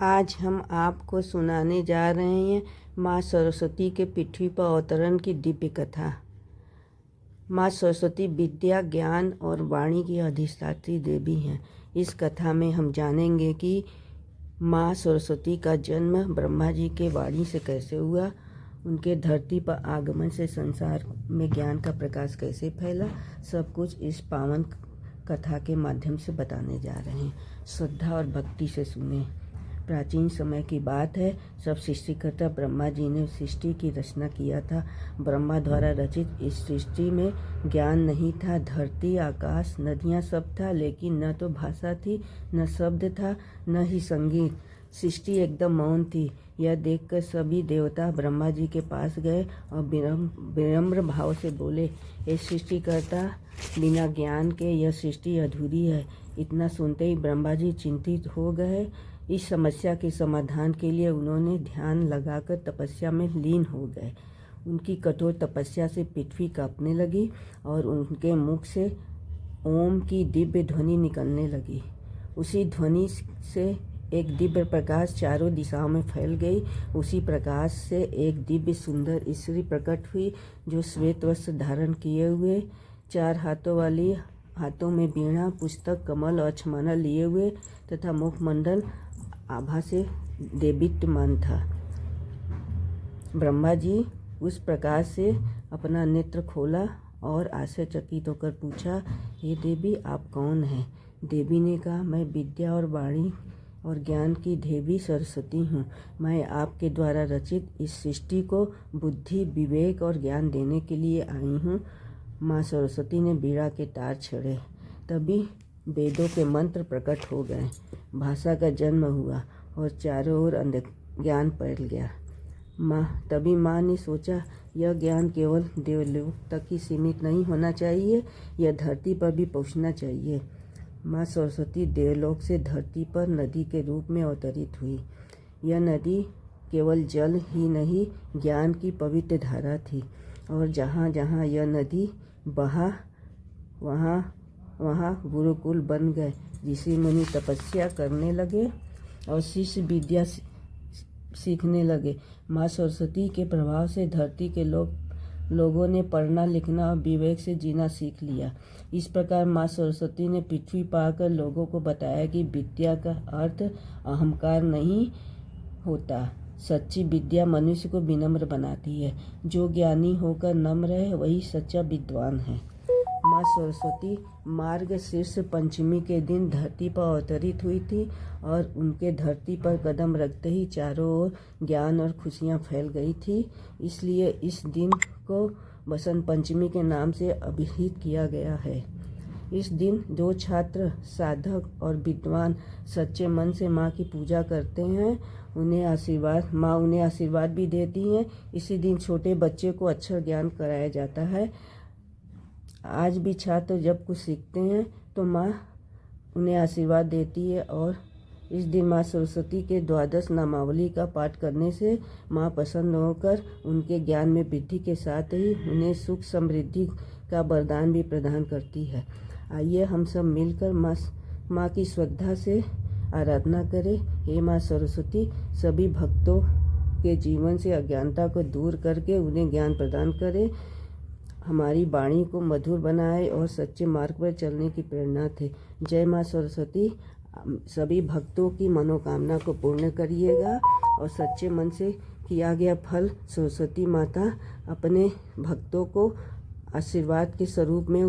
आज हम आपको सुनाने जा रहे हैं माँ सरस्वती के पृथ्वी पर अवतरण की दिव्य कथा। माँ सरस्वती विद्या, ज्ञान और वाणी की अधिष्ठात्री देवी हैं। इस कथा में हम जानेंगे कि माँ सरस्वती का जन्म ब्रह्मा जी के वाणी से कैसे हुआ, उनके धरती पर आगमन से संसार में ज्ञान का प्रकाश कैसे फैला। सब कुछ इस पावन कथा के माध्यम से बताने जा रहे हैं। श्रद्धा और भक्ति से सुने। प्राचीन समय की बात है। सब सृष्टिकर्ता ब्रह्मा जी ने सृष्टि की रचना किया था। ब्रह्मा द्वारा रचित इस सृष्टि में ज्ञान नहीं था। धरती, आकाश, नदियाँ सब था, लेकिन न तो भाषा थी, न शब्द था, न ही संगीत। सृष्टि एकदम मौन थी। यह देखकर सभी देवता ब्रह्मा जी के पास गए और विनम्र भाव से बोले, हे सृष्टिकर्ता, बिना ज्ञान के यह सृष्टि अधूरी है। इतना सुनते ही ब्रह्मा जी चिंतित हो गए। इस समस्या के समाधान के लिए उन्होंने ध्यान लगाकर तपस्या में लीन हो गए। उनकी कठोर तपस्या से पृथ्वी कांपने लगी और उनके मुख से ओम की दिव्य ध्वनि निकलने लगी। उसी ध्वनि से एक दिव्य प्रकाश चारों दिशाओं में फैल गई। उसी प्रकाश से एक दिव्य सुंदर स्त्री प्रकट हुई, जो श्वेत वस्त्र धारण किए हुए, 4 हाथों वाली, हाथों में वीणा, पुस्तक, कमल और अक्षमाला लिए हुए तथा मुखमंडल आभा से देदीप्यमान था। ब्रह्मा जी उस प्रकाश से अपना नेत्र खोला और आश्चर्यचकित होकर पूछा, हे देवी, आप कौन हैं? देवी ने कहा, मैं विद्या और वाणी और ज्ञान की देवी सरस्वती हूँ। मैं आपके द्वारा रचित इस सृष्टि को बुद्धि, विवेक और ज्ञान देने के लिए आई हूँ। माँ सरस्वती ने वीणा के तार छेड़े। तभी वेदों के मंत्र प्रकट हो गए। भाषा का जन्म हुआ और चारों ओर ज्ञान फैल गया। तभी माँ ने सोचा, यह ज्ञान केवल देवलोक तक ही सीमित नहीं होना चाहिए, यह धरती पर भी पहुँचना चाहिए। माँ सरस्वती देवलोक से धरती पर नदी के रूप में अवतरित हुई। यह नदी केवल जल ही नहीं, ज्ञान की पवित्र धारा थी। और जहाँ जहाँ यह नदी बहा, वहाँ वहाँ गुरुकुल बन गए। ऋषि मुनि तपस्या करने लगे और शिष्य विद्या सीखने लगे। माँ सरस्वती के प्रभाव से धरती के लोगों ने पढ़ना, लिखना और विवेक से जीना सीख लिया। इस प्रकार माँ सरस्वती ने पृथ्वी पर आकर लोगों को बताया कि विद्या का अर्थ अहंकार नहीं होता। सच्ची विद्या मनुष्य को विनम्र बनाती है। जो ज्ञानी होकर नम्र है, वही सच्चा विद्वान है। माँ सरस्वती मार्गशीर्ष पंचमी के दिन धरती पर अवतरित हुई थी और उनके धरती पर कदम रखते ही चारों ओर ज्ञान और खुशियाँ फैल गई थी। इसलिए इस दिन को बसंत पंचमी के नाम से अभिहित किया गया है। इस दिन जो छात्र, साधक और विद्वान सच्चे मन से माँ की पूजा करते हैं, माँ उन्हें आशीर्वाद भी देती हैं। इसी दिन छोटे बच्चे को अक्षर ज्ञान कराया जाता है। आज भी छात्र जब कुछ सीखते हैं तो माँ उन्हें आशीर्वाद देती है और इस दिन माँ सरस्वती के 12 नामावली का पाठ करने से माँ प्रसन्न होकर उनके ज्ञान में वृद्धि के साथ ही उन्हें सुख समृद्धि का वरदान भी प्रदान करती है। आइए हम सब मिलकर माँ की श्रद्धा से आराधना करें। हे माँ सरस्वती, सभी भक्तों के जीवन से अज्ञानता को दूर करके उन्हें ज्ञान प्रदान करें, हमारी वाणी को मधुर बनाए और सच्चे मार्ग पर चलने की प्रेरणा थे। जय माँ सरस्वती। सभी भक्तों की मनोकामना को पूर्ण करिएगा और सच्चे मन से किया गया फल सरस्वती माता अपने भक्तों को आशीर्वाद के स्वरूप में